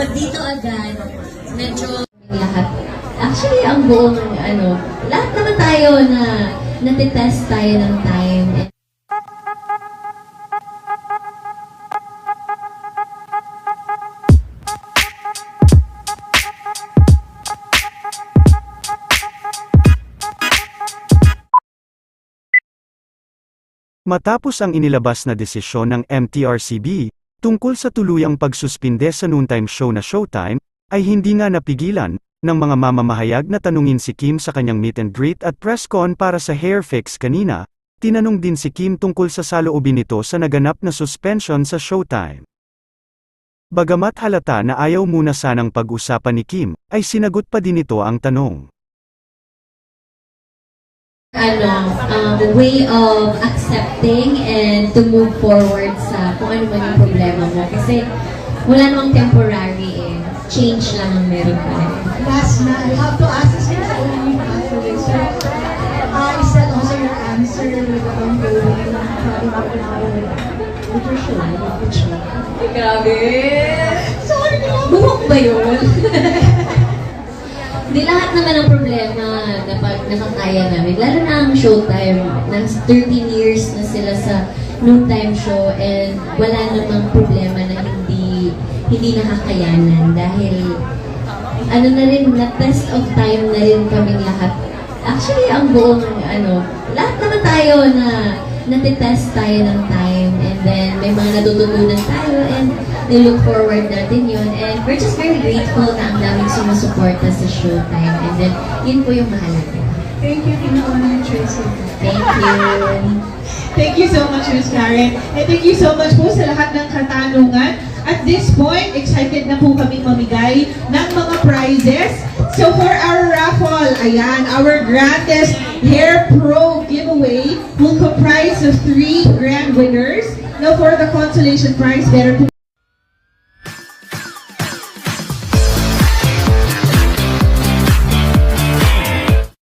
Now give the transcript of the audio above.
dito agad, medyo lahat. Actually, ang buong, lahat naman tayo na natitest tayo ng time. Matapos ang inilabas na desisyon ng MTRCB, tungkol sa tuluyang pagsuspinde sa noontime show na Showtime, ay hindi nga napigilan ng mga mamamahayag na tanungin si Kim sa kanyang meet and greet at press con para sa hair fix kanina. Tinanong din si Kim tungkol sa saloobin nito sa naganap na suspension sa Showtime. Bagamat halata na ayaw muna sanang pag-usapan ni Kim, ay sinagot pa din ito ang tanong. Way of accepting and to move forward sa kung ano man yung problema mo. Kasi wala namang temporary change lang ang meron pa rin. Last na, I have to ask this because I only answer. So, is that also your answer with the ongoing up now with your show? With show? Grabe! Sorry na! Buhok ba yun? Hindi lahat naman ang problema kapag nakakaya namin. Lalo na ang Showtime. Nang 13 years na sila sa noontime show and wala namang problema na hindi nakakayanan dahil na rin, na test of time na rin kaming lahat. Actually, ang buong, lahat naman tayo na natitest tayo ng time and then may mga natututunan tayo and look forward natin yun. And we're just very grateful na ang daming sumusuporta sa Showtime. And then, yun po yung mahalaga. Thank you, Pinauna Tracy. Thank you. Thank you so much, Ms. Karen. And thank you so much po sa lahat ng katanungan. At this point, excited na po kaming mamigay ng mga prizes. So for our raffle, ayan, our grandest Hair Pro giveaway will comprise of 3 grand winners. Now for the consolation prize, better to